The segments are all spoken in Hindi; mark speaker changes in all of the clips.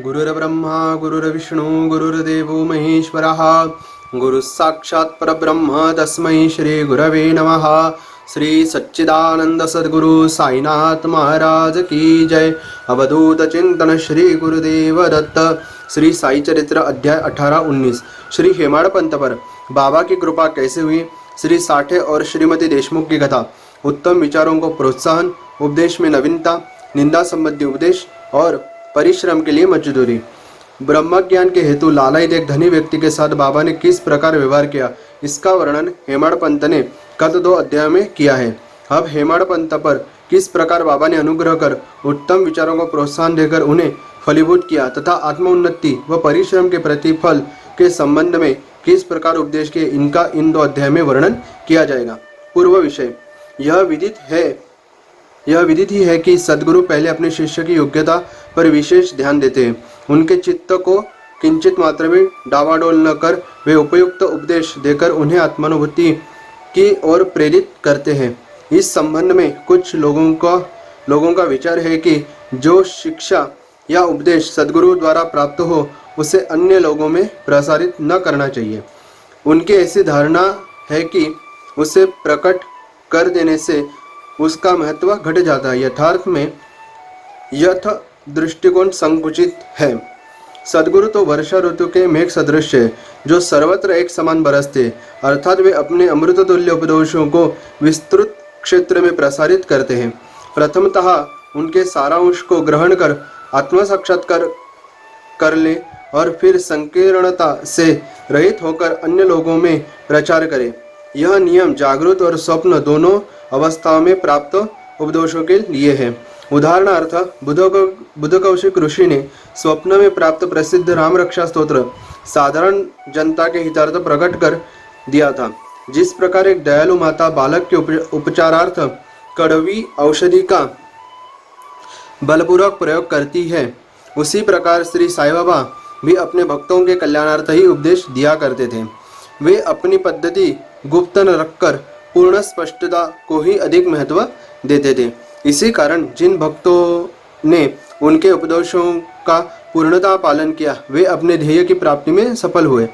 Speaker 1: गुरुर्ब्रह्मा गुरुर्विष्णु गुरुर्देवो महेश्वरः गुरुः साक्षात् परब्रह्म तस्मै श्री गुरवे नमः। श्री सच्चिदानंद सद्गुरु साईनाथ महाराज की जय। अवधूत चिंतन श्री गुरुदेव दत्त। श्री साई चरित्र अध्याय 18-19। श्री हेमाड़पंत पर बाबा की कृपा कैसे हुई। श्री साठे और श्रीमती देशमुख की कथा। उत्तम विचारों को प्रोत्साहन, उपदेश में नवीनता, निंदा संबंधी उपदेश और परिश्रम के लिए मजदूरी। ब्रह्म ज्ञान के हेतु लालायित एक धनी व्यक्ति के साथ बाबा ने किस प्रकार व्यवहार किया, इसका वर्णन हेमाड़पंत ने गत 2 अध्यायों में किया है। अब हेमाड़पंत पर किस प्रकार बाबा ने अनुग्रह कर उत्तम विचारों को प्रोत्साहन देकर उन्हें फलीभूत किया तथा आत्मोन्नति व परिश्रम के प्रतिफल के संबंध में किस प्रकार उपदेश किए, इनका इन 2 अध्याय में वर्णन किया जाएगा। पूर्व विषय। यह विदित ही है कि सद्गुरु पहले अपने शिष्य की योग्यता पर विशेष ध्यान देते हैं। उनके चित्त को किंचित मात्र भी डावाडोल न कर वे उपयुक्त उपदेश देकर उन्हें आत्मानुभूति की ओर प्रेरित करते हैं। इस संबंध में कुछ लोगों का विचार है कि जो शिक्षा या उपदेश सद्गुरु द्वारा प्राप्त हो उसे अन्य लोगों में प्रसारित न करना चाहिए। उनकी ऐसी धारणा है कि उसे प्रकट कर देने से उसका महत्व घट जाता है। यथार्थ में यथ दृष्टिकोण संकुचित है। सद्गुरु तो वर्षा ऋतु के मेघ सदृश है जो सर्वत्र एक समान बरसते, अर्थात वे अपने अमृत तुल्य उपदेशों को विस्तृत क्षेत्र में प्रसारित करते हैं। प्रथमतः उनके सारांश को ग्रहण कर आत्म साक्षात्कार कर ले और फिर संकीर्णता से रहित होकर अन्य लोगों में प्रचार करें। यह नियम जागृत और स्वप्न दोनों अवस्थाओं में प्राप्त उपदेशों के लिए है। उदाहरणार्थ बुद्ध कौशिक ऋषि ने स्वप्न में प्राप्त प्रसिद्ध राम रक्षा स्तोत्र साधारण जनता के हितार्थ प्रकट कर दिया था। जिस प्रकार एक दयालु माता बालक के उपचारार्थ कड़वी औषधि का बलपूर्वक प्रयोग करती है, उसी प्रकार श्री साईं बाबा भी अपने भक्तों के कल्याणार्थ ही उपदेश दिया करते थे। वे अपनी पद्धति गुप्त न रखकर पूर्ण स्पष्टता को ही अधिक महत्व देते थे। इसी कारण जिन भक्तों ने उनके उपदेशों का पूर्णतः पालन किया वे अपने ध्येय की प्राप्ति में सफल हुए।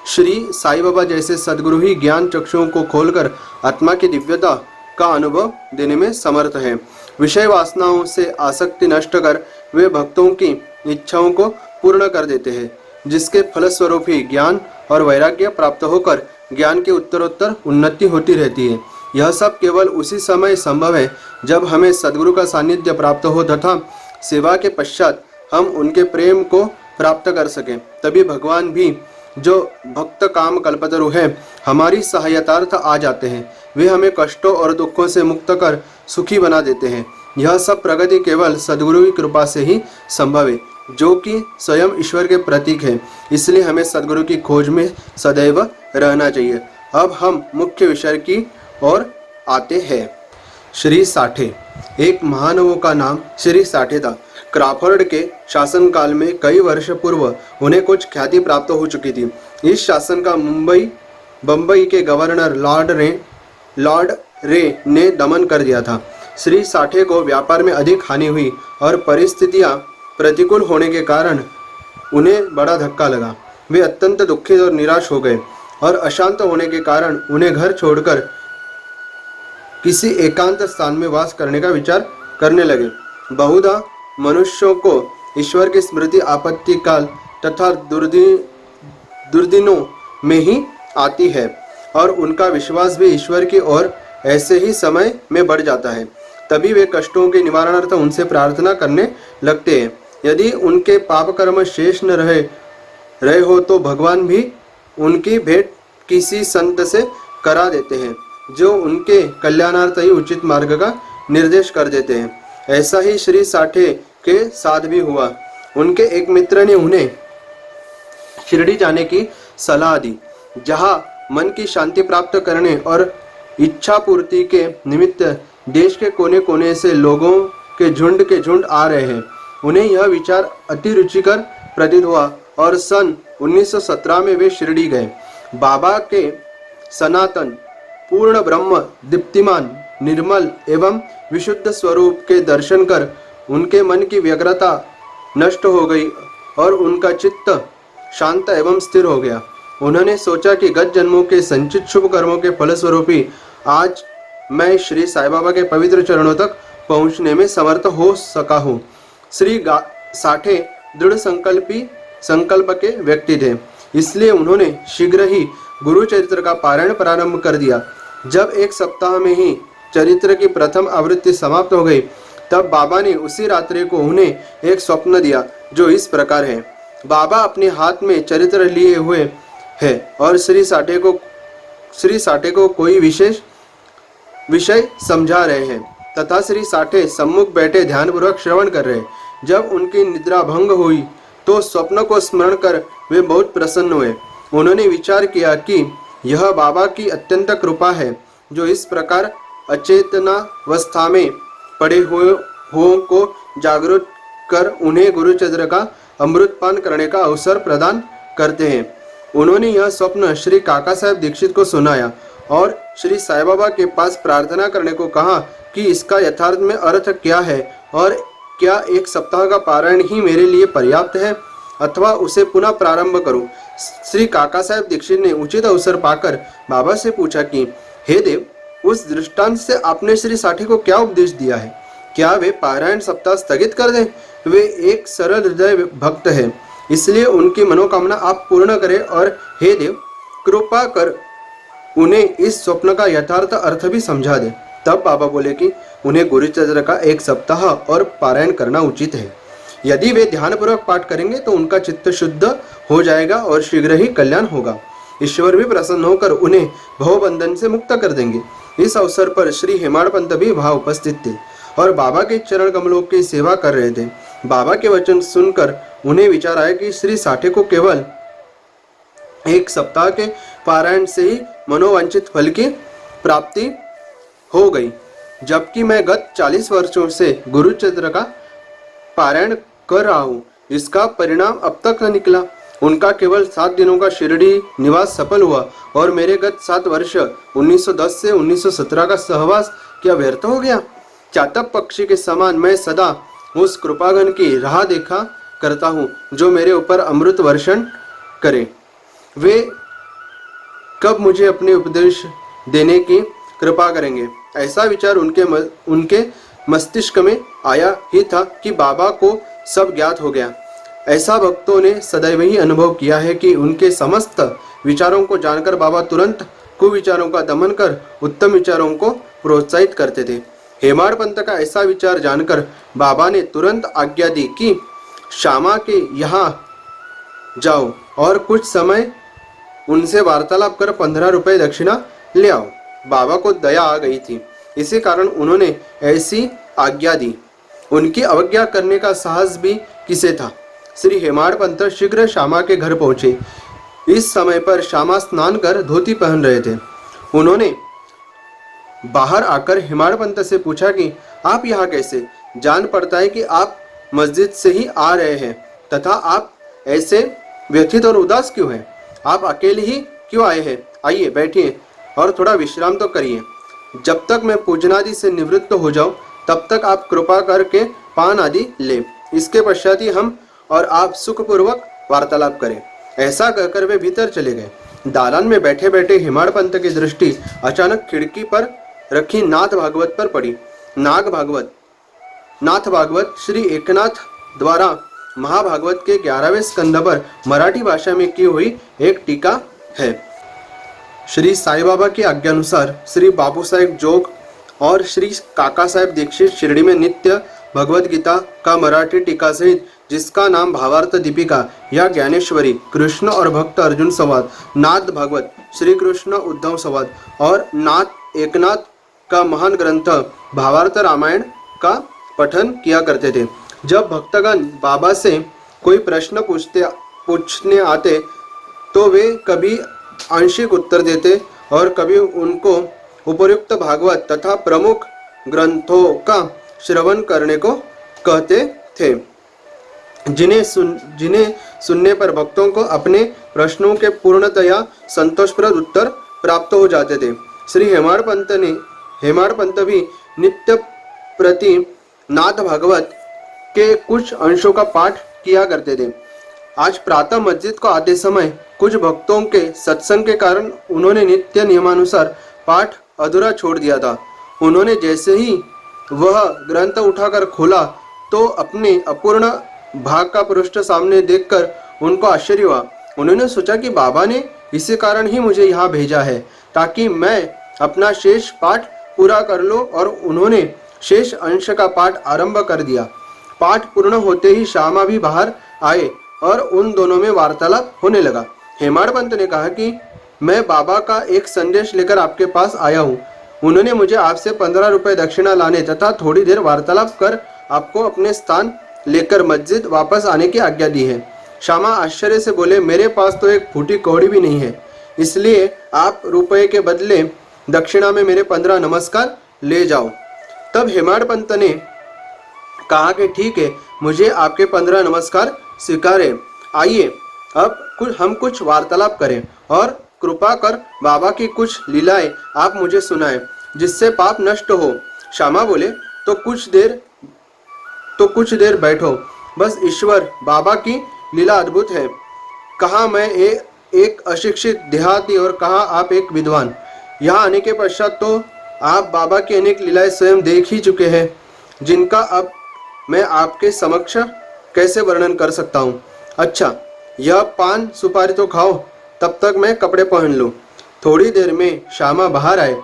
Speaker 1: श्री साईं बाबा जैसे सद्गुरु ही ज्ञान चक्षुओं को खोलकर आत्मा की दिव्यता का अनुभव देने में समर्थ है। विषय वासनाओं से आसक्ति नष्ट कर वे भक्तों की इच्छाओं को पूर्ण कर देते हैं, जिसके फलस्वरूप ही ज्ञान और वैराग्य प्राप्त होकर ज्ञान की उत्तरोत्तर उन्नति होती रहती है। यह सब केवल उसी समय संभव है जब हमें सद्गुरु का सानिध्य प्राप्त हो तथा सेवा के पश्चात हम उनके प्रेम को प्राप्त कर सकें। तभी भगवान भी जो भक्त काम कल्पतरु है हमारी सहायतार्थ आ जाते हैं। वे हमें कष्टों और दुखों से मुक्त कर सुखी बना देते हैं। यह सब प्रगति केवल सद्गुरु की कृपा से ही संभव है, जो कि स्वयं ईश्वर के प्रतीक है। इसलिए हमें सद्गुरु की खोज में सदैव रहना चाहिए। अब हम मुख्य विषय की ओर आते हैं। श्री साठे। एक महानवों का नाम श्री साठे था। क्राफर्ड के शासनकाल में कई वर्ष पूर्व उन्हें कुछ ख्याति प्राप्त हो चुकी थी। इस शासन का बम्बई के गवर्नर लॉर्ड रे ने दमन कर दिया था। श्री साठे को व्यापार में अधिक हानि हुई और परिस्थितियां प्रतिकूल होने के कारण उन्हें बड़ा धक्का लगा। वे अत्यंत दुखित और निराश हो गए और अशांत होने के कारण उन्हें घर छोड़कर किसी एकांत स्थान में वास करने का विचार करने लगे। बहुधा मनुष्यों को ईश्वर की स्मृति आपत्ति काल तथा दुर्दिनों में ही आती है और उनका विश्वास भी ईश्वर की ओर ऐसे ही समय में बढ़ जाता है। तभी वे कष्टों के निवारणार्थ उनसे प्रार्थना करने लगते हैं। यदि उनके पाप कर्म शेष न रहे हो तो भगवान भी उनकी भेंट किसी संत से करा देते हैं, जो उनके कल्याणार्थ ही उचित मार्ग का निर्देश कर देते हैं। ऐसा ही श्री साठे के साथ भी हुआ। उनके एक मित्र ने उन्हें शिरडी जाने की सलाह दी, जहां मन की शांति प्राप्त करने और इच्छा पूर्ति के निमित्त देश के कोने कोने से लोगों के झुंड आ रहे हैं। उन्हें यह विचार अति रुचिकर प्रतीत हुआ और सन 1917 में वे शिरडी गए। बाबा के सनातन पूर्ण ब्रह्म दीप्तिमान निर्मल एवं विशुद्ध स्वरूप के दर्शन कर उनके मन की व्यग्रता नष्ट हो गई और उनका चित्त शांत एवं स्थिर हो गया। उन्होंने सोचा कि गत जन्मों के संचित शुभ कर्मों के फलस्वरूप ही आज मैं श्री साईं बाबा के पवित्र चरणों तक पहुंचने में समर्थ हो सका हूँ। श्री साठे दृढ़ संकल्प के व्यक्ति थे, इसलिए उन्होंने शीघ्र ही गुरु चरित्र का पारायण प्रारंभ कर दिया। जब एक सप्ताह में ही चरित्र की प्रथम आवृत्ति समाप्त हो गई, तब बाबा ने उसी रात्रि को उन्हें एक स्वप्न दिया जो इस प्रकार है। बाबा अपने हाथ में चरित्र लिए हुए है और श्री साठे को कोई विशेष विषय समझा रहे हैं तथा श्री साठे सम्मुख बैठे ध्यानपूर्वक श्रवण कर रहे। जब उनकी निद्रा भंग हुई तो स्वप्न को स्मरण कर वे बहुत प्रसन्न हुए। उन्होंने विचार किया कि यह बाबा की अत्यंत कृपा है जो इस प्रकार अचेतनावस्था में पड़े हुए को जागरूक कर उन्हें गुरु चरित्र का अमृतपान करने का अवसर प्रदान करते हैं। उन्होंने यह स्वप्न श्री काका साहेब दीक्षित को सुनाया और श्री साईं बाबा के पास प्रार्थना करने को कहा कि इसका यथार्थ में अर्थ क्या है और क्या एक सप्ताह का पारायण ही मेरे लिए पर्याप्त है अथवा उसे पुनः प्रारंभ करूं। श्री काका साहेब दीक्षित ने उचित अवसर पाकर बाबा से पूछा कि हे देव, उस दृष्टांत से आपने श्री साठे को क्या उपदेश दिया है? क्या वे पारायण सप्ताह स्थगित कर दें? वे एक सरल हृदय भक्त हैं, इसलिए उनकी मनोकामना आप पूर्ण करें और हे देव, कृपा कर उन्हें इस स्वप्न का यथार्थ अर्थ भी समझा दें। तब बाबा बोले कि उन्हें गुरु चरित्र का एक सप्ताह और पारायण करना उचित है। यदि वे ध्यानपूर्वक पाठ करेंगे तो उनका चित्त शुद्ध हो जाएगा और शीघ्र ही कल्याण होगा। ईश्वर भी प्रसन्न होकर उन्हें भवबंधन से मुक्त कर देंगे। इस अवसर पर श्री हेमाड़ पंत भी वहां उपस्थित थे और बाबा के चरण कमलों की सेवा कर रहे थे। बाबा के वचन सुनकर उन्हें विचार आया कि श्री साठे को केवल एक सप्ताह के पारायण से ही मनोवांछित फल की प्राप्ति हो गई, जबकि मैं गत 40 वर्षों से गुरु चरित्र का पारायण कर रहा हूँ। इसका परिणाम अब तक न निकला। उनका केवल 7 दिनों का शिरडी निवास सफल हुआ और मेरे गत 7 वर्ष 1910 से 1917 का सहवास क्या व्यर्थ हो गया? चातक पक्षी के समान मैं सदा उस कृपागन की राह देखा करता हूँ जो मेरे ऊपर अमृत वर्षण करे। वे कब मुझे अपने उपदेश देने की कृपा करेंगे? ऐसा विचार उनके मस्तिष्क में आया ही था कि बाबा को सब ज्ञात हो गया। ऐसा भक्तों ने सदैव ही अनुभव किया है कि उनके समस्त विचारों को जानकर बाबा तुरंत कुविचारों का दमन कर उत्तम विचारों को प्रोत्साहित करते थे। हेमाड़ पंत का ऐसा विचार जानकर बाबा ने तुरंत आज्ञा दी कि श्यामा के यहाँ जाओ और कुछ समय उनसे वार्तालाप कर 15 रुपए दक्षिणा ले आओ। बाबा को दया आ गई थी, इसी कारण उन्होंने ऐसी आज्ञा दी। उनकी अवज्ञा करने का साहस भी किसे था? श्री हेमाड़ पंत शीघ्र श्यामा के घर पहुंचे। इस समय पर श्यामा स्नान कर धोती पहन रहे थे। उन्होंने बाहर आकर हेमाड़ पंत से पूछा कि आप यहाँ कैसे? जान पड़ता है कि आप मस्जिद से ही आ रहे हैं तथा आप ऐसे व्यथित और उदास क्यों हैं? आप अकेले ही क्यों आए हैं? आइए बैठिए और थोड़ा विश्राम तो करिए। जब तक मैं पूजनादि से निवृत्त हो जाऊं तब तक आप कृपा करके पान आदि ले। इसके पश्चात ही हम और आप सुखपूर्वक वार्तालाप करें। ऐसा कहकर वे भीतर चले गए। दालान में बैठे बैठे हेमाड़ पंत की दृष्टि अचानक खिड़की पर रखी नाथ भागवत पर पड़ी। नाथ भागवत श्री एकनाथ द्वारा महाभागवत के 11वें स्कंद पर मराठी भाषा में की हुई एक टीका है। श्री साईं बाबा की आज्ञानुसार श्री बाबू साहेब जोग और श्री काका साहेब दीक्षित शिरडी में नित्य भगवद गीता का मराठी टीका सहित, जिसका नाम भावार्थ दीपिका या ज्ञानेश्वरी, कृष्ण और भक्त अर्जुन संवाद, नाथ भागवत, श्री कृष्ण उद्धव संवाद और नाथ एकनाथ का महान ग्रंथ भावार्थ रामायण का पठन किया करते थे। जब भक्तगण बाबा से कोई प्रश्न पूछने आते तो वे कभी आंशिक उत्तर देते और कभी उनको उपयुक्त भागवत तथा प्रमुख ग्रंथों का श्रवण करने को कहते थे, जिन्हें सुनने पर भक्तों को अपने प्रश्नों के पूर्णतया संतोषप्रद उत्तर प्राप्त हो जाते थे। श्री हेमाड़ पंत भी नित्य प्रति नाथ भागवत के कुछ अंशों का पाठ किया करते थे। आज प्रातः मस्जिद को आते समय कुछ भक्तों के सत्संग के कारण उन्होंने नित्य नियमानुसार पाठ अधूरा छोड़ दिया था। उन्होंने जैसे ही वह ग्रंथ उठाकर खोला तो अपने अपूर्ण भाग का पृष्ठ सामने देखकर उनको आश्चर्य हुआ। उन्होंने सोचा कि बाबा ने इसी कारण ही मुझे यहाँ भेजा है ताकि मैं अपना शेष पाठ पूरा कर लूं, और उन्होंने शेष अंश का पाठ आरंभ कर दिया। पाठ पूर्ण होते ही श्यामा भी बाहर आए और उन दोनों में वार्तालाप होने लगा। हेमाड़ पंत ने कहा कि मैं बाबा का एक संदेश लेकर आपके पास आया हूँ। उन्होंने मुझे आपसे 15 रुपए दक्षिणा लाने तथा थोड़ी देर वार्तालाप कर आपको अपने स्थान लेकर मस्जिद वापस आने की आज्ञा दी है। श्यामा आश्चर्य से बोले, मेरे पास तो एक फूटी कौड़ी भी नहीं है, इसलिए आप रुपए के बदले दक्षिणा में मेरे 15 नमस्कार ले जाओ। तब हेमाड़ पंत ने कहा कि ठीक है, मुझे आपके 15 नमस्कार स्वीकार है। आइए अब हम कुछ वार्तालाप करें और कृपा कर बाबा की कुछ लीलाएं आप मुझे सुनाएं जिससे पाप नष्ट हो। श्यामा बोले, तो कुछ देर बैठो, बस ईश्वर बाबा की लीला अद्भुत है। कहाँ मैं एक अशिक्षित देहाती और कहाँ आप एक विद्वान। यहाँ आने के पश्चात तो आप बाबा की अनेक लीलाएं स्वयं देख ही चुके हैं, जिनका अब मैं आपके समक्ष कैसे वर्णन कर सकता हूँ। अच्छा, यह पान सुपारी तो खाओ, तब तक मैं कपड़े पहन लूँ। थोड़ी देर में श्यामा बाहर आए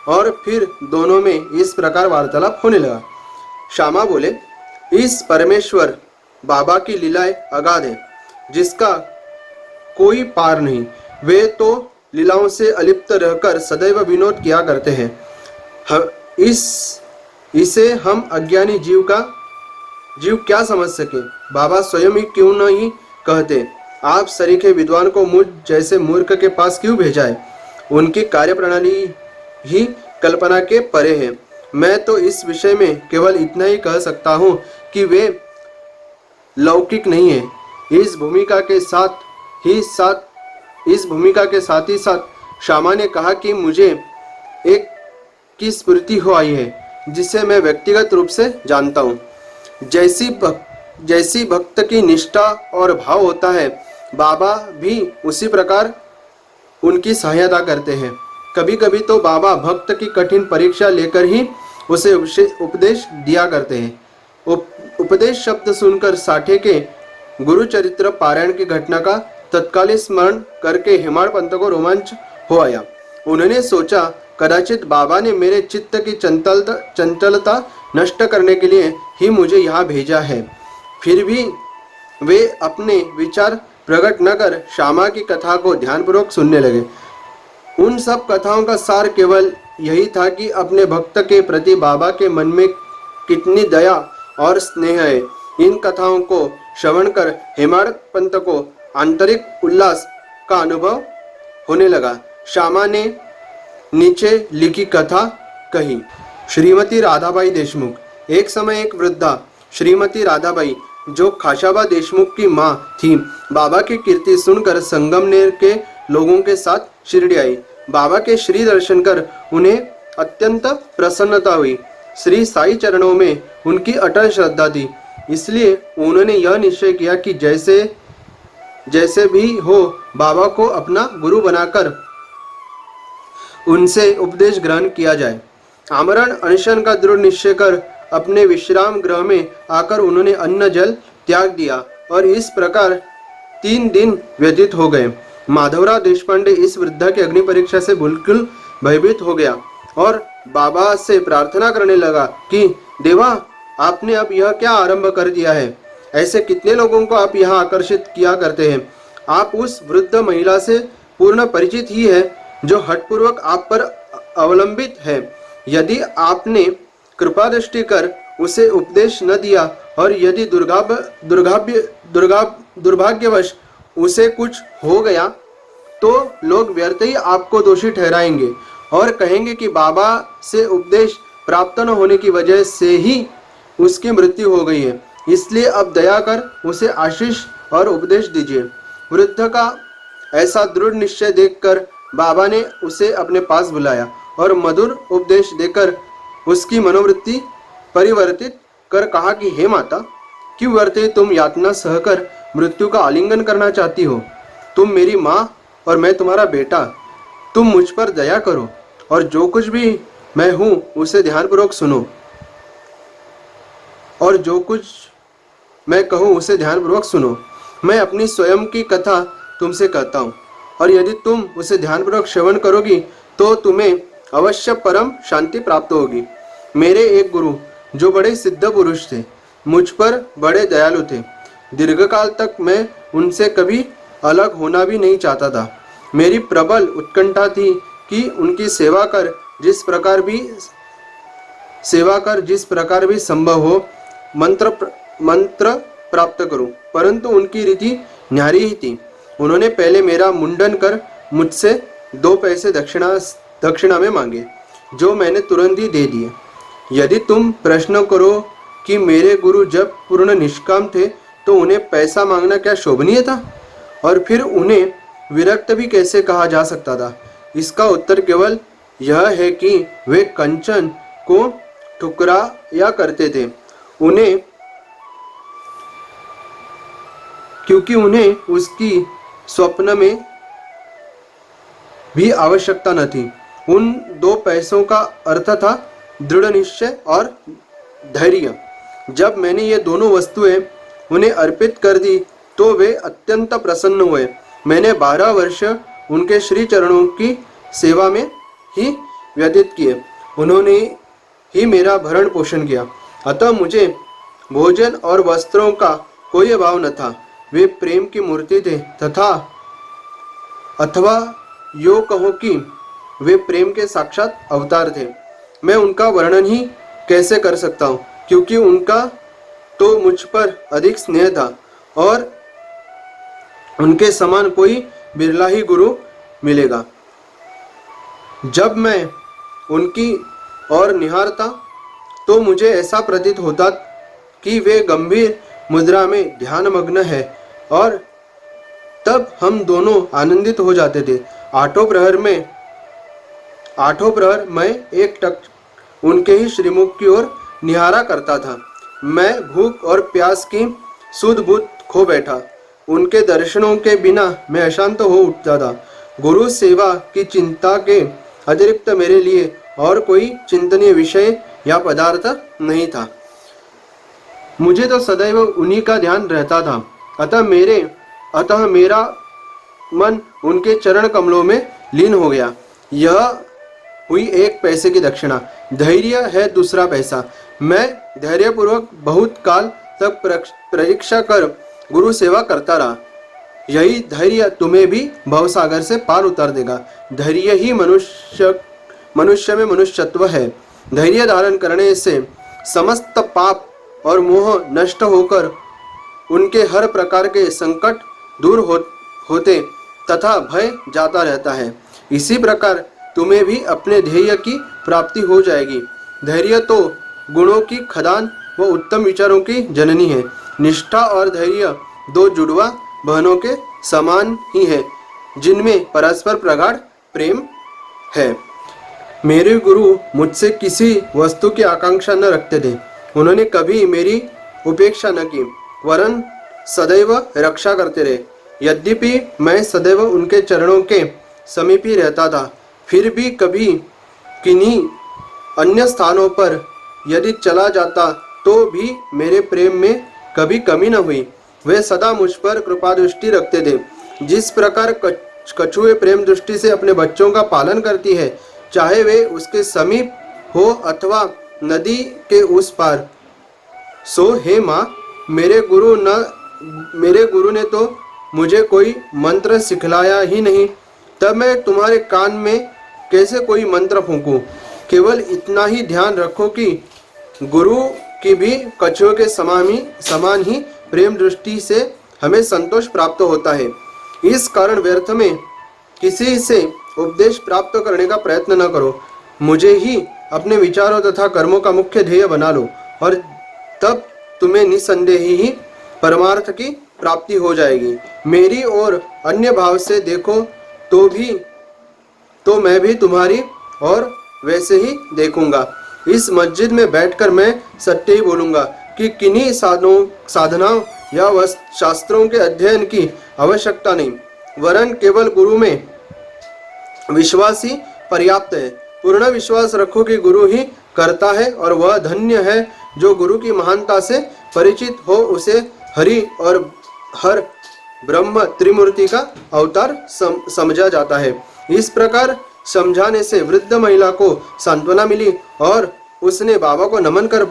Speaker 1: और फिर दोनों में इस प्रकार वार्तालाप होने लगा। श्यामा बोले, इस परमेश्वर बाबा की लीलाएं अगाध है, जिसका कोई पार नहीं। वे तो लीलाओं से अलिप्त रहकर सदैव विनोद किया करते हैं। इसे हम अज्ञानी जीव क्या समझ सके। बाबा स्वयं ही क्यों नहीं कहते, आप सरीखे विद्वान को मुझ जैसे मूर्ख के पास क्यों भेजा है। उनकी कार्यप्रणाली ही कल्पना के परे है। मैं तो इस विषय में केवल इतना ही कह सकता हूँ कि वे लौकिक नहीं है। इस भूमिका के साथ ही श्यामा ने कहा कि मुझे एक की स्मृति हो आई है जिसे मैं व्यक्तिगत रूप से जानता हूँ। जैसी भक्त की निष्ठा और भाव होता है, बाबा भी उसी प्रकार उनकी सहायता करते हैं। कभी कभी तो बाबा भक्त की कठिन परीक्षा लेकर ही उसे उपदेश दिया करते हैं। उपदेश शब्द सुनकर साठे के गुरुचरित्र पारायण की घटना का तत्कालीन स्मरण करके हेमाड़ पंत को रोमांच हो आया। उन्होंने सोचा, कदाचित बाबा ने मेरे चित्त की चंचलता नष्ट करने के लिए ही मुझे यहाँ भेजा है। फिर भी वे अपने विचार प्रकट न कर श्यामा की कथा को ध्यानपूर्वक सुनने लगे। उन सब कथाओं का सार केवल यही था कि अपने भक्त के प्रति बाबा के मन में कितनी दया और स्नेह है। इन कथाओं को श्रवण कर हेमाड़ पंत को आंतरिक उल्लास का अनुभव होने लगा। श्यामा ने नीचे लिखी कथा कही। श्रीमती राधाबाई देशमुख। एक समय एक वृद्धा श्रीमती राधाबाई, जो खाशाबा देशमुख की माँ थी, बाबा की कीर्ति सुनकर संगमनेर के लोगों के साथ शिरडी आई। बाबा के श्री दर्शन कर उन्हें अत्यंत प्रसन्नता हुई। श्री साई चरणों में उनकी अटल श्रद्धा थी, इसलिए उन्होंने यह निश्चय किया कि जैसे भी हो बाबा को अपना गुरु बनाकर उनसे उपदेश ग्रहण किया जाए। आमरण अनशन का दृढ़ निश्चय कर अपने विश्राम गृह में आकर उन्होंने अन्न जल त्याग दिया और इस प्रकार 3 दिन व्यतीत हो गए। माधवराव देशपांडे इस वृद्धा की अग्नि परीक्षा से बिल्कुल भयभीत हो गया और बाबा से प्रार्थना करने लगा कि देवा, आपने अब यह क्या आरंभ कर दिया है। ऐसे कितने लोगों को आप यहाँ आकर्षित किया करते हैं। आप उस वृद्ध महिला से पूर्ण परिचित ही है जो हठपूर्वक आप पर अवलंबित है। यदि आपने कृपा दृष्टि कर उसे उपदेश न दिया और यदि दुर्भाग्यवश उसे कुछ हो गया तो लोग व्यर्थ ही आपको दोषी ठहराएंगे और कहेंगे कि बाबा से उपदेश प्राप्त न होने की वजह से ही उसकी मृत्यु हो गई है। इसलिए अब दया कर उसे आशीष और उपदेश दीजिए। वृद्ध का ऐसा दृढ़ निश्चय देखकर बाबा ने उसे अपने पास बुलाया और मधुर उपदेश देकर उसकी मनोवृत्ति परिवर्तित कर कहा कि हे माता, क्यों व्यर्थ तुम यातना सहकर मृत्यु का आलिंगन करना चाहती हो? तुम मेरी माँ और मैं तुम्हारा बेटा। तुम मुझ पर दया करो और जो कुछ भी मैं हूँ उसे ध्यानपूर्वक सुनो, और जो कुछ मैं कहूँ उसे ध्यानपूर्वक सुनो। मैं अपनी स्वयं की कथा तुमसे कहता हूँ, और यदि तुम उसे ध्यानपूर्वक श्रवण करोगी तो तुम्हें अवश्य परम शांति प्राप्त होगी। मेरे एक गुरु जो बड़े सिद्ध पुरुष थे, मुझ पर बड़े दयालु थे। दीर्घकाल तक मैं उनसे कभी अलग होना भी नहीं चाहता था। मेरी प्रबल उत्कंठा थी कि उनकी सेवा कर जिस प्रकार भी संभव हो मंत्र प्राप्त करूं, परंतु उनकी रीति न्यारी ही थी। उन्होंने पहले मेरा मुंडन कर मुझसे 2 पैसे दक्षिणा में मांगे, जो मैंने तुरंत ही दे दिए। यदि तुम प्रश्न करो कि मेरे गुरु जब पूर्ण निष्काम थे तो उन्हें पैसा मांगना क्या शोभनीय था, और फिर उन्हें विरक्त भी कैसे कहा जा सकता था? इसका उत्तर केवल यह है कि वे कंचन को ठुकराया करते थे, क्योंकि उन्हें उसकी स्वप्न में भी आवश्यकता न थी। उन 2 पैसों का अर्थ था दृढ़ निश्चय और धैर्य। जब मैंने ये दोनों वस्तुएं उन्हें अर्पित कर दी तो वे अत्यंत प्रसन्न हुए। मैंने 12 वर्ष उनके श्री चरणों की सेवा में ही व्यतीत किए। उन्होंने ही मेरा भरण पोषण किया, अतः मुझे भोजन और वस्त्रों का कोई अभाव न था। वे प्रेम की मूर्ति थे अथवा यो कहो कि वे प्रेम के साक्षात अवतार थे। मैं उनका वर्णन ही कैसे कर सकता हूँ, क्योंकि उनका तो मुझ पर अधिक स्नेह था, और उनके समान कोई बिरला ही गुरु मिलेगा। जब मैं उनकी ओर निहारता तो मुझे ऐसा प्रतीत होता कि वे गंभीर मुद्रा में ध्यानमग्न है, और तब हम दोनों आनंदित हो जाते थे। 8 प्रहर मैं एकटक उनके ही श्रीमुख की ओर निहारा करता था। मैं भूख और प्यास की सुध बुध खो बैठा। उनके दर्शनों के बिना मैं अशांत हो उठता था। गुरु सेवा की चिंता के अतिरिक्त मेरे लिए और कोई चिंतनीय विषय या पदार्थ नहीं था। मुझे तो सदैव उन्हीं का ध्यान रहता था, अतः मेरा मन उनके चरण कमलों में लीन हो गया। यह हुई 1 पैसे की दक्षिणा। धैर्य है दूसरा पैसा। मैं धैर्यपूर्वक बहुत काल तक प्रतीक्षा कर गुरु सेवा करता रहा। यही धैर्य तुम्हें भी भवसागर से पार उतार देगा। धैर्य ही मनुष्य में मनुष्यत्व है। धैर्य धारण करने से समस्त पाप और मोह नष्ट होकर उनके हर प्रकार के संकट दूर होते तथा भय जाता रहता है। इसी प्रकार तुम्हें भी अपने ध्येय की प्राप्ति हो जाएगी। धैर्य तो गुणों की खदान व उत्तम विचारों की जननी है। निष्ठा और धैर्य 2 जुड़वा बहनों के समान ही है, जिनमें परस्पर प्रगाढ़ प्रेम है। मेरे गुरु मुझसे किसी वस्तु की आकांक्षा न रखते थे। उन्होंने कभी मेरी उपेक्षा न की, वरन सदैव रक्षा करते रहे। यद्यपि मैं सदैव उनके चरणों के समीप ही रहता था, फिर भी कभी किन्हीं अन्य स्थानों पर यदि चला जाता तो भी मेरे प्रेम में कभी कमी न हुई। वे सदा मुझ पर कृपा दृष्टि रखते थे। जिस प्रकार कछुए प्रेम दृष्टि से अपने बच्चों का पालन करती है, चाहे वे उसके समीप हो अथवा नदी के उस पार, सो हे माँ, मेरे गुरु ने तो मुझे कोई मंत्र सिखलाया ही नहीं, तब मैं तुम्हारे कान में कैसे कोई मंत्र फूंकूं? केवल इतना ही ध्यान रखो कि गुरु की भी कछुओं के समान ही प्रेम दृष्टि से हमें संतोष प्राप्त होता है। इस कारण व्यर्थ में किसी से उपदेश प्राप्त करने का प्रयत्न न करो। मुझे ही अपने विचारों तथा कर्मों का मुख्य ध्येय बना लो, और तब तुम्हें निसंदेह ही परमार्थ की प्राप्ति हो जाएगी। मेरी ओर अन्य भाव से देखो तो मैं भी तुम्हारी और वैसे ही देखूंगा। इस मस्जिद में बैठकर मैं सत्य ही बोलूंगा कि किन्हीं साधनाओं यह शास्त्रों के अध्ययन की आवश्यकता नहीं, वरन केवल गुरु में विश्वास ही पर्याप्त है। पूर्ण विश्वास रखो कि गुरु ही करता है और वह धन्य है जो गुरु की महानता से परिचित हो। उसे हरि और हर ब्रह्म त्रिमूर्ति का अवतार समझा जाता है। इस प्रकार समझाने से वृद्ध महिला को सांत्वना मिली और उसने बाबा को नमन कर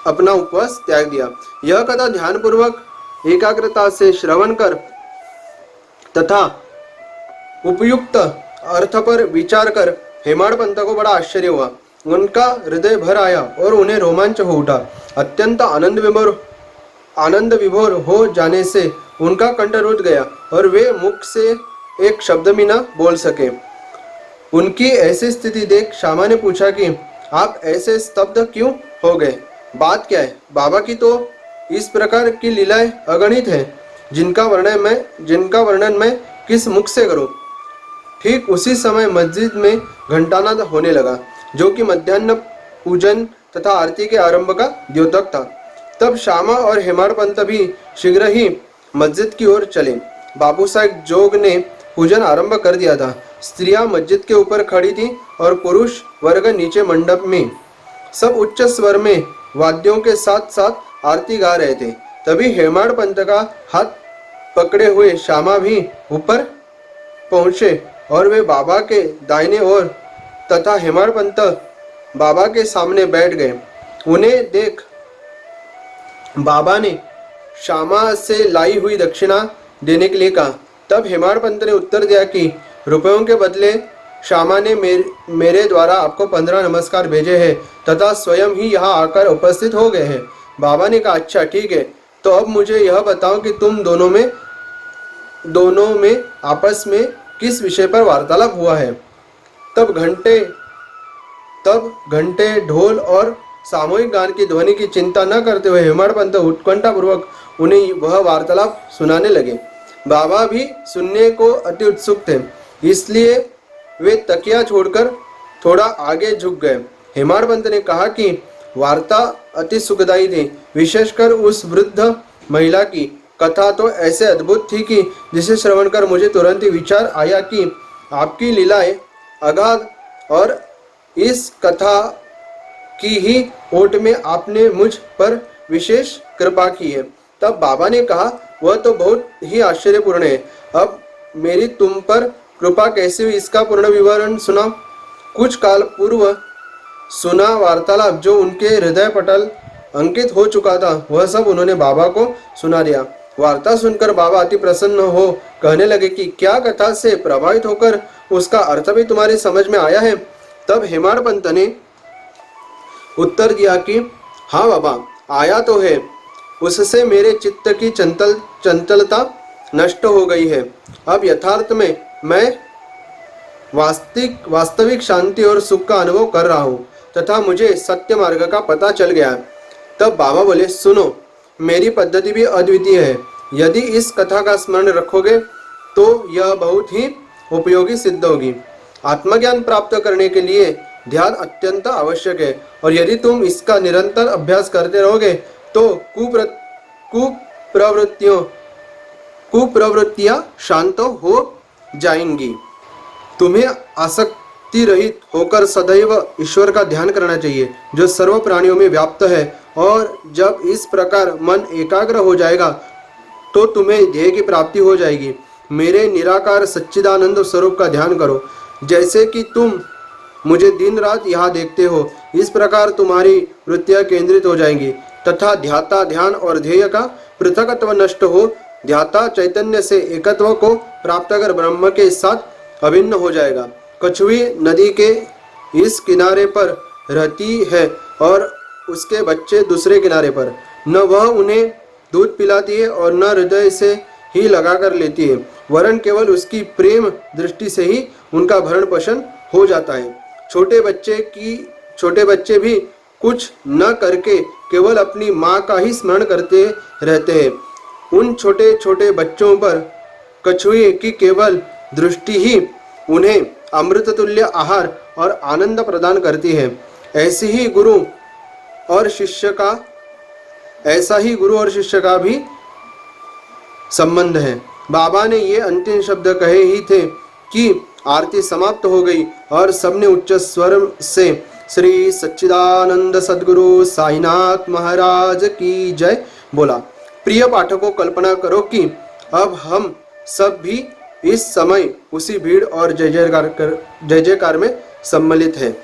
Speaker 1: अपना उपवास त्याग दिया। यह कथा ध्यानपूर्वक एकाग्रता से श्रवण कर तथा उपयुक्त अर्थ पर विचार कर हेमाड़ पंत को बड़ा आश्चर्य हुआ। उनका हृदय भर आया और उन्हें रोमांच हो उठा। अत्यंत आनंद विभोर हो जाने से उनका कंठ रुद्ध गया और वे मुख से एक शब्द भी न बोल सके। उनकी ऐसी स्थिति देख श्यामा ने पूछा कि आप ऐसे स्तब्ध क्यों हो गए, बात क्या है? बाबा की तो इस प्रकार की लीलाएं अगणित हैं, जिनका वर्णन मैं किस मुख से करूं? ठीक उसी समय मस्जिद में घंटानाद होने लगा, जो कि मध्याह्न पूजन तथा आरती के आरंभ का द्योतक था। तब श्यामा और हेमाड़ पंत भी शीघ्र ही मस्जिद की ओर चले। बाबू साहब जोग ने पूजन आरंभ कर दिया था। स्त्रियां मस्जिद के ऊपर खड़ी थीं और पुरुष वर्ग नीचे मंडप में। सब उच्च स्वर में वाद्यों के साथ साथ आरती गा रहे थे। तभी हेमाड़ पंत का हाथ पकड़े हुए श्यामा भी ऊपर पहुंचे और वे बाबा के दाहिने ओर तथा हेमाड़ पंत बाबा के सामने बैठ गए। उन्हें देख बाबा ने श्यामा से लाई हुई दक्षिणा देने के लिए कहा। तब हेमाड़ पंत ने उत्तर दिया कि रुपयों के बदले श्यामा ने मेरे द्वारा आपको 15 नमस्कार भेजे हैं तथा स्वयं ही यहाँ आकर उपस्थित हो गए हैं। बाबा ने कहा, अच्छा ठीक है, तो अब मुझे यह बताओ कि तुम दोनों में आपस में किस विषय पर वार्तालाप हुआ है? तब घंटे ढोल और सामूहिक गान की ध्वनि की चिंता न करते हुए हेमाड़ पंत उत्कंठा पूर्वक उन्हें वह वार्तालाप सुनाने लगे। बाबा भी सुनने को अति उत्सुक थे, इसलिए वे तकिया छोड़कर थोड़ा आगे झुक गए। हेमाड़ पंत ने कहा कि वार्ता अति सुखदायी थी, विशेषकर उस वृद्ध महिला की कथा तो ऐसे अद्भुत थी कि जिसे श्रवण कर मुझे तुरंत ही विचार आया कि आपकी लीलाएं अगाध और इस कथा की ही ओट में आपने मुझ पर विशेष कृपा की है। तब बाबा ने कहा, वह तो बहुत ही आश्चर्यपूर्ण है। अब मेरी तुम पर कृपा कैसे हुई, इसका पूर्ण विवरण सुना। कुछ काल पूर्व सुना वार्तालाप जो उनके हृदय पटल अंकित हो चुका था, वह सब उन्होंने बाबा को सुना दिया। वार्ता सुनकर बाबा अति प्रसन्न हो कहने लगे कि क्या कथा से प्रभावित होकर उसका अर्थ भी तुम्हारी समझ में आया है? तब हेमाड़ पंत ने उत्तर दिया कि हाँ बाबा, आया तो है। उससे मेरे चित्त की चंचलता नष्ट हो गई है। अब यथार्थ में मैं वास्तविक शांति और सुख का अनुभव कर रहा हूँ तथा मुझे सत्य मार्ग का पता चल गया। तब बाबा बोले, सुनो, मेरी पद्धति भी अद्वितीय है। यदि इस कथा का स्मरण रखोगे तो यह बहुत ही उपयोगी सिद्ध होगी। आत्मज्ञान प्राप्त करने के लिए ध्यान अत्यंत आवश्यक है और यदि तुम इसका निरंतर अभ्यास करते रहोगे तो कुप्रवृत्तियां शांत हो जाएंगी। तुम्हें आसक्ति रहित होकर सदैव ईश्वर का ध्यान करना चाहिए जो सर्व प्राणियों में व्याप्त है, और जब इस प्रकार मन एकाग्र हो जाएगा तो तुम्हें ध्येय की प्राप्ति हो जाएगी। मेरे निराकार सच्चिदानंद स्वरूप का ध्यान करो, जैसे कि तुम मुझे दिन रात यहाँ देखते हो। इस प्रकार तुम्हारी वृत्तियाँ केंद्रित हो जाएंगी तथा ध्याता ध्यान और ध्येय का पृथकत्व नष्ट हो ध्याता चैतन्य से एकत्व को प्राप्त कर ब्रह्म के साथ अभिन्न हो जाएगा। कछुई नदी के इस किनारे पर रहती है और उसके बच्चे दूसरे किनारे पर। न वह उन्हें दूध पिलाती है और न हृदय से ही लगा कर लेती है, वरन केवल उसकी प्रेम दृष्टि से ही उनका भरण पोषण हो जाता है। छोटे बच्चे भी कुछ न करके केवल अपनी माँ का ही स्मरण करते रहते हैं। उन छोटे छोटे बच्चों पर कछुए की केवल दृष्टि ही उन्हें अमृत तुल्य आहार और आनंद प्रदान करती है। ऐसा ही गुरु और शिष्य का भी संबंध है। बाबा ने ये अंतिम शब्द कहे ही थे कि आरती समाप्त हो गई और सबने उच्च स्वर से श्री सच्चिदानंद सद्गुरु साईनाथ महाराज की जय बोला। प्रिय पाठकों, कल्पना करो कि अब हम सब भी इस समय उसी भीड़ और जय जयकार में सम्मिलित है।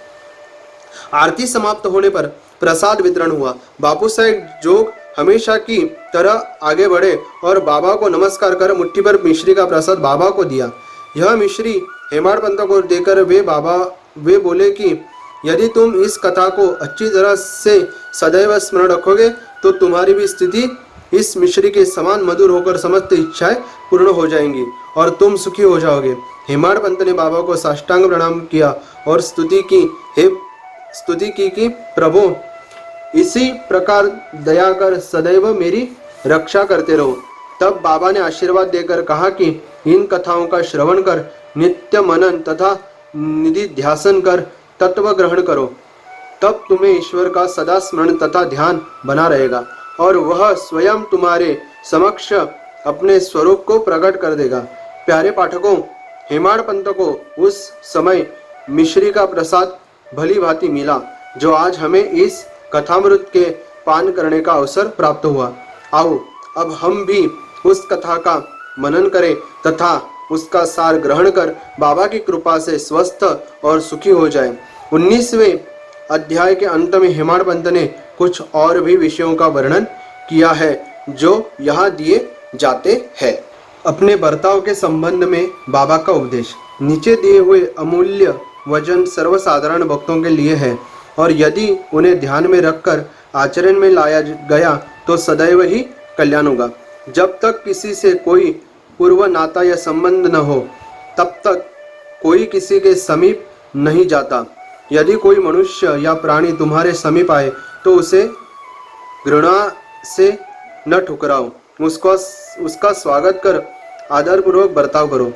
Speaker 1: आरती समाप्त होने पर प्रसाद वितरण हुआ। बापू साहेब जोग हमेशा की तरह आगे बढ़े और बाबा को नमस्कार कर मुट्ठी भर मिश्री का प्रसाद बाबा को दिया। यह मिश्री हेमाड़ पंत को देकर वे बोले कि यदि तुम इस कथा को अच्छी तरह से सदैव स्मरण रखोगे तो तुम्हारी भी स्थिति इस मिश्री के समान मधुर होकर समस्त इच्छाएं पूर्ण हो जाएंगी और तुम सुखी हो जाओगे। हेमाड़ पंत ने बाबा को साष्टांग प्रणाम किया और स्तुति की कि प्रभु इसी प्रकार दया कर सदैव मेरी रक्षा करते रहो। तब बाबा ने आशीर्वाद देकर कहा कि इन कथाओं का श्रवण कर नित्य मनन तथा निधि ध्यासन कर तत्व ग्रहण करो, तब तुम्हें ईश्वर का सदा स्मरण तथा ध्यान बना रहेगा और वह स्वयं तुम्हारे समक्ष अपने स्वरूप को प्रकट कर देगा। प्यारे पाठकों, हेमाड़ पंत को उस समय मिश्री का प्रसाद भली भांति मिला जो आज हमें इस कथामृत के पान करने का अवसर प्राप्त हुआ। आओ अब हम भी उस कथा का मनन करें तथा उसका सार ग्रहण कर बाबा की कृपा से स्वस्थ और सुखी हो जाएं। 19वें अध्याय के अंत में हेमाड़ पंत ने कुछ और भी विषयों का वर्णन किया है जो यहाँ दिए जाते हैं। अपने बर्ताव के संबंध में बाबा का उपदेश। नीचे दिए हुए अमूल्य वचन सर्वसाधारण भक्तों के लिए है और यदि उन्हें ध्यान में रखकर आचरण में लाया गया तो सदैव ही कल्याण होगा। जब तक किसी से कोई पूर्व नाता या संबंध न हो तब तक कोई किसी के समीप नहीं जाता। यदि कोई मनुष्य या प्राणी तुम्हारे समीप आए तो उसे घृणा से न ठुकराओ, उसका स्वागत कर आदरपूर्वक बर्ताव करो।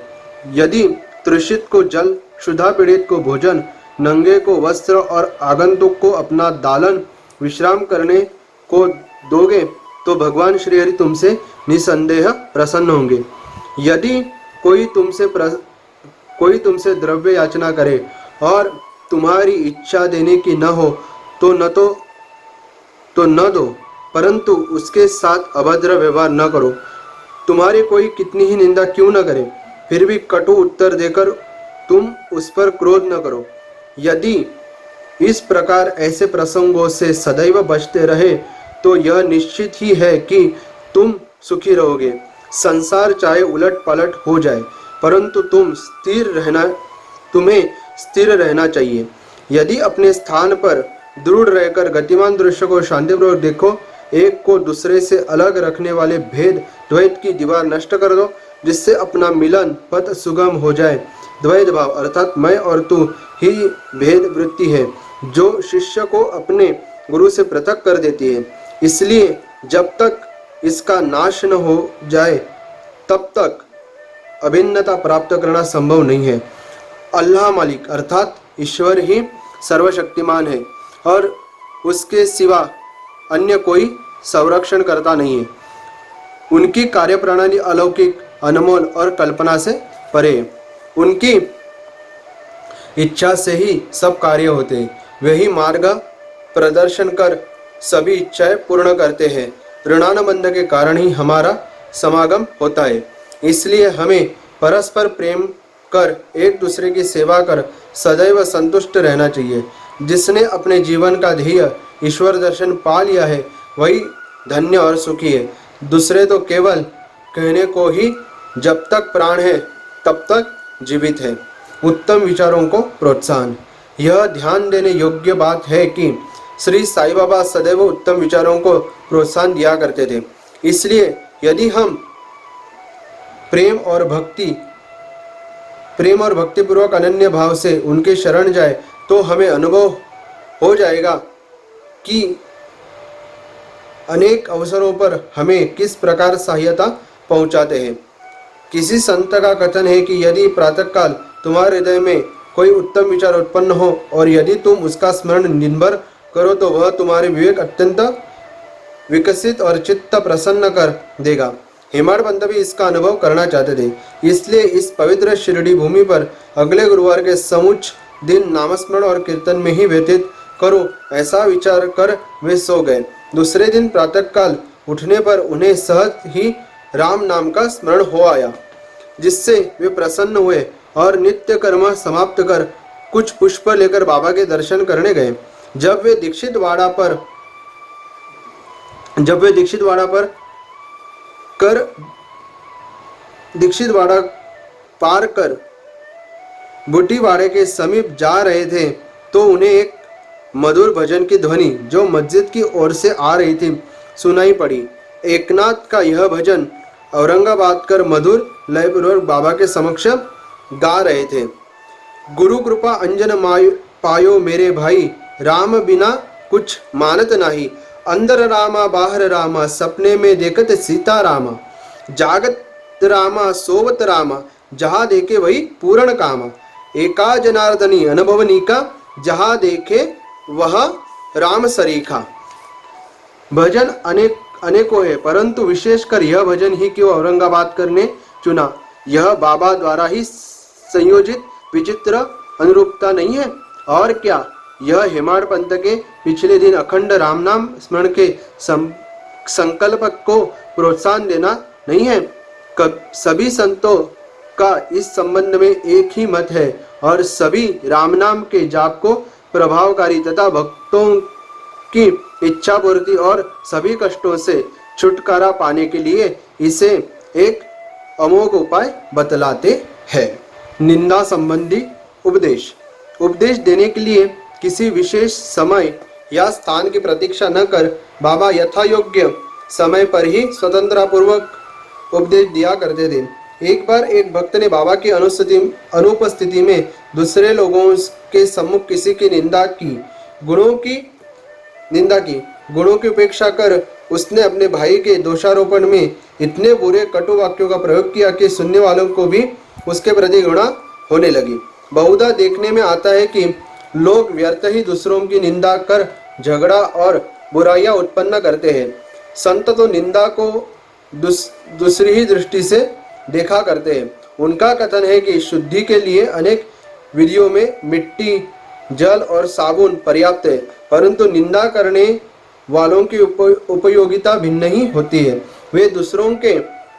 Speaker 1: यदि तृषित को जल, क्षुधा पीड़ित को भोजन, नंगे को वस्त्र और आगंतुक को अपना दालन विश्राम करने को दोगे तो भगवान श्री हरि तुमसे निसंदेह प्रसन्न होंगे। यदि कोई तुमसे द्रव्य याचना करे और तुम्हारी इच्छा देने की न हो तो न दो, परंतु उसके साथ अभद्र व्यवहार न करो। तुम्हारी कोई कितनी ही निंदा क्यों न करे, फिर भी कटु उत्तर देकर तुम उस पर क्रोध न करो। यदि इस प्रकार ऐसे प्रसंगों से सदैव बचते रहे तो यह निश्चित ही है कि तुम सुखी रहोगे। संसार चाहे उलट पलट हो जाए परंतु तुम्हें स्थिर रहना चाहिए। यदि अपने स्थान पर दृढ़ रहकर गतिमान दृश्य को शांतिपूर्वक देखो, एक को दूसरे से अलग रखने वाले भेद द्वैत की दीवार नष्ट कर दो, जिससे अपना मिलन पथ सुगम हो जाए। द्वैत भाव अर्थात मैं और तू ही भेद वृत्ति है जो शिष्य को अपने गुरु से पृथक कर देती है। इसलिए जब तक इसका नाश न हो जाए तब तक अभिन्नता प्राप्त करना संभव नहीं है। अल्लाह मालिक अर्थात ईश्वर ही सर्वशक्तिमान है और उसके सिवा अन्य कोई संरक्षण करता नहीं है। उनकी कार्यप्रणाली अलौकिक, अनमोल और कल्पना से परे है। उनकी इच्छा से ही सब कार्य होते हैं। वही मार्ग प्रदर्शन कर सभी इच्छाएं पूर्ण करते हैं। ऋणानुबंध के कारण ही हमारा समागम होता है। इसलिए हमें परस्पर प्रेम कर एक दूसरे की सेवा कर सदैव संतुष्ट रहना चाहिए। जिसने अपने जीवन का ध्येय ईश्वर दर्शन पा लिया है वही धन्य और सुखी है। दूसरे तो केवल कहने को ही जब तक प्राण है तब तक जीवित है। उत्तम विचारों को प्रोत्साहन। यह ध्यान देने योग्य बात है कि श्री साईं बाबा सदैव उत्तम विचारों को प्रोत्साहन दिया करते थे। इसलिए यदि हम प्रेम और भक्तिपूर्वक अनन्य भाव से उनके शरण जाए तो हमें अनुभव हो जाएगा कि अनेक अवसरों पर हमें किस प्रकार सहायता पहुंचाते हैं। किसी संत का कथन है कि यदि प्रातःकाल तुम्हारे हृदय में कोई उत्तम विचार उत्पन्न हो और यदि तुम उसका स्मरण दिन भर करो तो वह तुम्हारे विवेक अत्यंत विकसित और चित्त प्रसन्न कर देगा। हेमाड पंत भी इसका अनुभव करना चाहते थे। इसलिए इस पवित्र शिरडी भूमि पर अगले गुरुवार के समुच दिन नामस्मरण और कीर्तन में ही व्यतीत करो, ऐसा विचार कर वे सो गए। दूसरे दिन प्रातःकाल उठने पर उन्हें सहज ही राम नाम का स्मरण हो आया, जिससे वे प्रसन्न हुए और नित्य कर्म समाप्त कर कुछ पुष्प लेकर बाबा के दर्शन करने गए। जब वे दीक्षित वाड़ा पार कर बुटीवाड़े के समीप जा रहे थे तो उन्हें एक मधुर भजन की ध्वनि जो मस्जिद की ओर से आ रही थी सुनाई पड़ी। एकनाथ का यह भजन औरंगाबाद कर मधुर लयपूर्वक बाबा के समक्ष गा रहे थे। गुरु कृपा अंजन पायो मेरे भाई, राम बिना कुछ मानत नाही। अंदर रामा बाहर रामा, सपने में देखत सीता रामा। जागत रामा सोवत रामा, जहाँ देखे वही पूर्ण कामा। एका जनार्दनी अनुभवनी का, जहाँ देखे वह राम सरीखा। भजन अनेकों है, परंतु विशेषकर यह भजन ही क्यों औरंगाबाद करने चुना? यह बाबा द्वारा ही संयोजित विचित्र अनुरूपता नहीं है और क्या? यह हेमाड पंत के पिछले दिन अखंड राम नाम स्मरण के संकल्प को प्रोत्साहन देना नहीं है? सभी संतों का इस संबंध में एक ही मत है और सभी राम नाम के जाप को प्रभावकारी तथा भक्तों की इच्छा पूर्ति और सभी कष्टों से छुटकारा पाने के लिए इसे एक अमोघ उपाय बतलाते हैं। निंदा संबंधी उपदेश देने के लिए किसी विशेष समय या स्थान की प्रतीक्षा न कर बाबा यथा योग्य समय पर ही स्वतंत्रता पूर्वक उपदेश दिया करते थे। एक बार एक भक्त ने बाबा की अनुपस्थिति में दूसरे लोगों के सम्मुख किसी की निंदा की। गुणों की उपेक्षा कर उसने अपने भाई के दोषारोपण में इतने बुरे कटु वाक्यों का प्रयोग किया कि सुनने वालों को भी उसके प्रति घृणा होने लगी। बहुधा देखने में आता है कि लोग व्यर्थ ही दूसरों की निंदा कर झगड़ा और बुराइयां उत्पन्न करते हैं। संत तो निंदा को दूसरी ही दृष्टि से देखा करते हैं। उनका कथन है कि शुद्धि के लिए अनेक विधियों में मिट्टी, जल और साबुन पर्याप्त है, परंतु निंदा करने वालों की उपयोगिता भिन्न ही होती है। वे दूसरों के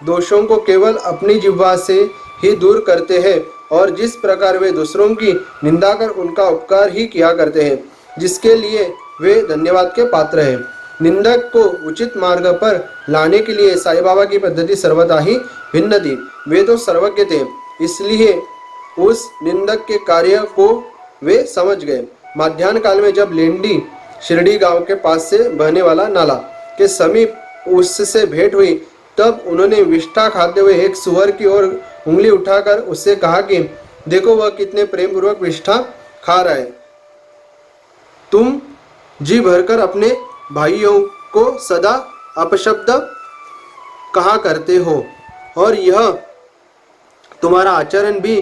Speaker 1: दोषों को केवल अपनी जिह्वा से ही दूर करते हैं और जिस प्रकार वे दूसरों की निंदा कर उनका उपकार ही किया करते हैं, जिसके लिए वे धन्यवाद के पात्र हैं। निंदक को उचित मार्ग पर लाने के लिए साईं बाबा की पद्धति सर्वथा ही भिन्न थी। वे तो सर्वज्ञ थे, इसलिए उस निंदक के कार्य को वे समझ गए। मध्याह्न काल में जब लेंडी शिरडी गांव के पास से बहने वाला नाला के समीप उससे भेंट हुई, तब उन्होंने विष्ठा खाते हुए एक सुअर की ओर उंगली उठाकर उससे कहा कि देखो वह कितने प्रेम पूर्वक विष्ठा खा रहा है। तुम जी भरकर अपने भाइयों को सदा अपशब्द कहा करते हो और यह तुम्हारा आचरण भी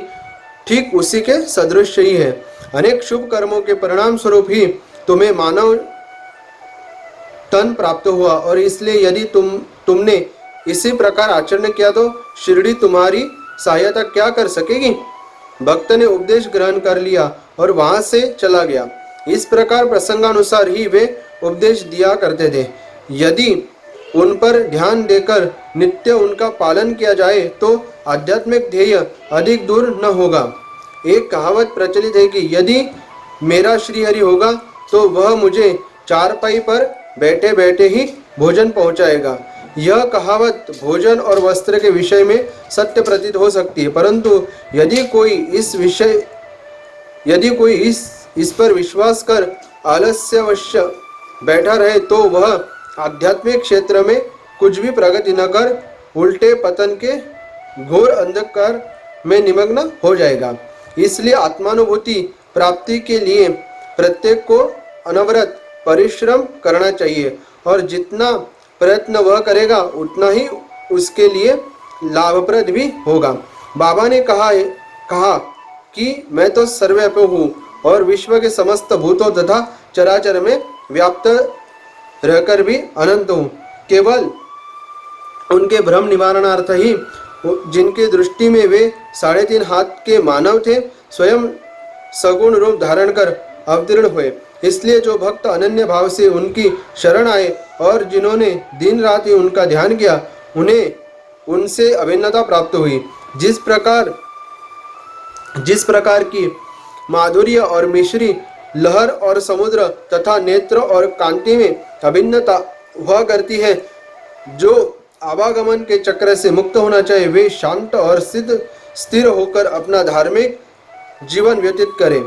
Speaker 1: ठीक उसी के सदृश ही है। अनेक शुभ कर्मों के परिणाम स्वरूप ही तुम्हें मानव तन प्राप्त हुआ और इसलिए यदि तुमने इसी प्रकार आचरण किया तो शिरडी तुम्हारी सहायता क्या कर सकेगी? भक्त ने उपदेश ग्रहण कर लिया और वहां से चला गया। इस प्रकार प्रसंगानुसार ही वे उपदेश दिया करते थे। यदि उन पर ध्यान देकर नित्य उनका पालन किया जाए तो आध्यात्मिक ध्येय अधिक दूर न होगा। एक कहावत प्रचलित है कि यदि मेरा श्रीहरि होगा तो वह मुझे चारपाई पर बैठे बैठे ही भोजन पहुंचाएगा। यह कहावत भोजन और वस्त्र के विषय में सत्य प्रतीत हो सकती है, परंतु यदि कोई इस पर विश्वास कर आलस्यवश बैठा रहे तो वह आध्यात्मिक क्षेत्र में कुछ भी प्रगति न कर उल्टे पतन के घोर अंधकार में निमग्न हो जाएगा। इसलिए आत्मानुभूति प्राप्ति के लिए प्रत्येक को अनवरत परिश्रम करना चाहिए और जितना प्रयत्न वह करेगा उतना ही उसके लिए लाभप्रद भी होगा। बाबा ने कहा कि मैं तो सर्वव्यापी हूँ और विश्व के समस्त भूतों तथा चराचर में व्याप्त रहकर भी अनंत हूँ। केवल उनके भ्रम निवारणार्थ ही जिनकी दृष्टि में वे 3.5 हाथ के मानव थे, स्वयं सगुण रूप धारण कर अवतीर्ण हुए। इसलिए जो भक्त अनन्य भाव से उनकी शरण आए और जिन्होंने दिन रात ही उनका ध्यान किया, उन्हें उनसे अभिन्नता प्राप्त हुई। जिस प्रकार की माधुर्य और मिश्री, लहर और समुद्र तथा नेत्र और कांति में अभिन्नता हुआ करती है, जो आवागमन के चक्र से मुक्त होना चाहिए, वे शांत और स्थिर होकर अपना धार्मिक जीवन व्यतीत करें।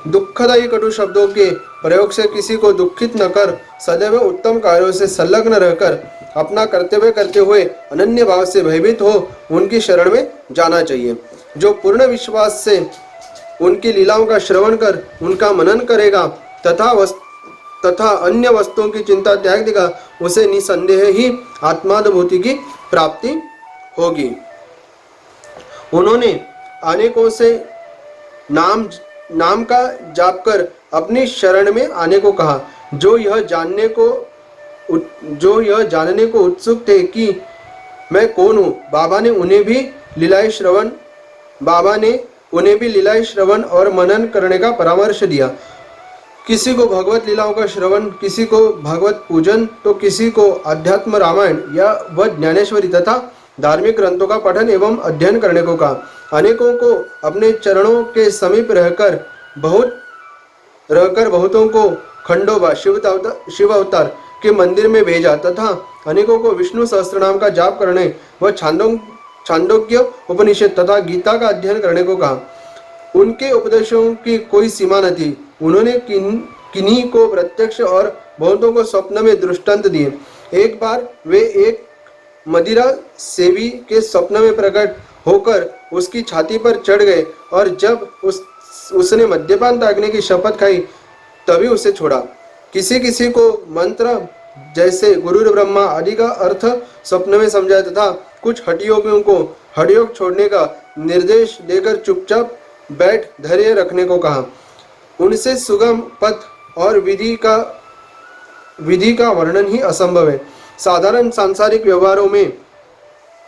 Speaker 1: दुखदायी कटु शब्दों के प्रयोग से किसी को दुखित न कर सदैव उत्तम कार्यों से संलग्न रहकर अपना कर्तव्य करते हुए अनन्य भाव से भयभीत हो उनकी शरण में जाना चाहिए। जो पूर्ण विश्वास से उनकी लीलाओं का श्रवण कर उनका मनन करेगा तथा अन्य वस्तुओं की चिंता त्याग देगा, उसे निसंदेह ही आत्मानुभूति की प्राप्ति होगी। उन्होंने अनेकों से नाम का जाप कर अपनी शरण में आने को कहा। जो यह जानने को उत्सुक थे कि मैं कौन हूँ, बाबा ने उन्हें भी लीलाएं श्रवण और मनन करने का परामर्श दिया। किसी को भगवत लीलाओं का श्रवण, किसी को भगवत पूजन, तो किसी को अध्यात्म रामायण या व ज्ञानेश्वरी तथा धार्मिक ग्रंथों का पठन एवं अध्ययन करने को कहा। अनेकों को अपने चरणों के समीप रहकर बहुतों को खंडोबा शिव अवतार के मंदिर में भेजा तथा अनेकों को विष्णु सहस्त्रनाम का जाप करने व छांदोग्य उपनिषद तथा गीता का अध्ययन करने को कहा। उनके उपदेशों की कोई सीमा न थी। उन्होंने किन्हीं को प्रत्यक्ष और बहुतों को स्वप्न में दृष्टांत दिए। एक बार वे एक मदिरा सेवी के स्वप्न में प्रकट होकर उसकी छाती पर चढ़ गए और जब उसने मद्यपान त्यागने की शपथ खाई तभी उसे छोड़ा। किसी किसी को मंत्र जैसे गुरु ब्रह्मा आदि का अर्थ स्वप्न में समझाया तथा कुछ हठयोगियों को हठयोग छोड़ने का निर्देश देकर चुपचाप बैठ धैर्य रखने को कहा। उनसे सुगम पथ और विधि का वर्णन ही असंभव है। साधारण सांसारिक व्यवहारों में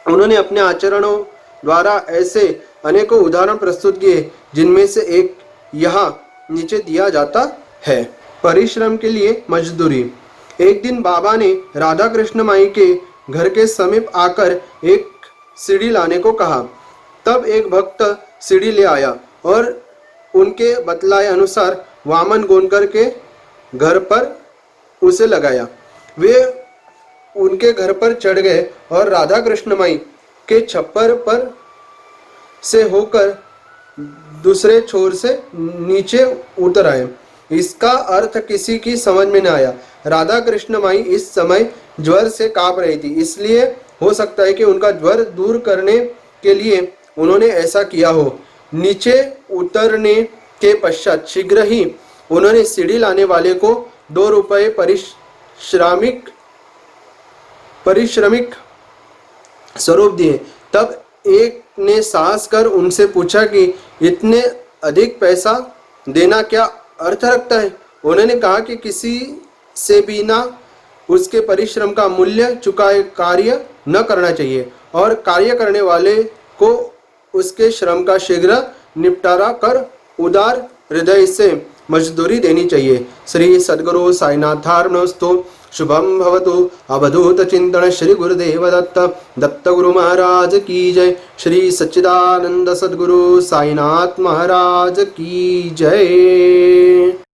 Speaker 1: उन्होंने अपने आचरणों द्वारा ऐसे अनेकों उदाहरण प्रस्तुत किए, जिनमें से एक यहाँ नीचे दिया जाता है। परिश्रम के लिए मजदूरी। एक दिन बाबा ने राधा कृष्ण माई के घर के समीप आकर एक सीढ़ी लाने को कहा। तब एक भक्त सीढ़ी ले आया और उनके बतलाए अनुसार वामन गोनकर के घर पर उसे लगाया। वे उनके घर पर चढ़ गए और राधा कृष्ण माई के छप्पर पर से होकर दूसरे छोर से नीचे उतर आए। इसका अर्थ किसी की समझ में न आया। राधा कृष्ण माई इस समय ज्वर से कांप रही थी, इसलिए हो सकता है कि उनका ज्वर दूर करने के लिए उन्होंने ऐसा किया हो। नीचे उतरने के पश्चात शीघ्र ही उन्होंने सीढ़ी लाने वाले को 2 रुपये परिश्रमिक स्वरूप दिए। तब एक ने साहस कर उनसे पूछा कि इतने अधिक पैसा देना क्या अर्थ रखता है। उन्होंने कहा कि किसी से भी ना उसके परिश्रम का मूल्य चुकाए कार्य न करना चाहिए और कार्य करने वाले को उसके श्रम का शीघ्र निपटारा कर उदार हृदय से मजदूरी देनी चाहिए। श्री सद्गुरु साईनाथार्पणमस्तु। शुभम भवतु। अवधूत चिंतन श्री गुरुदेव दत्त गुरु महाराज की जय। श्री सच्चिदानंद सद्गुरु साईनाथ महाराज की जय।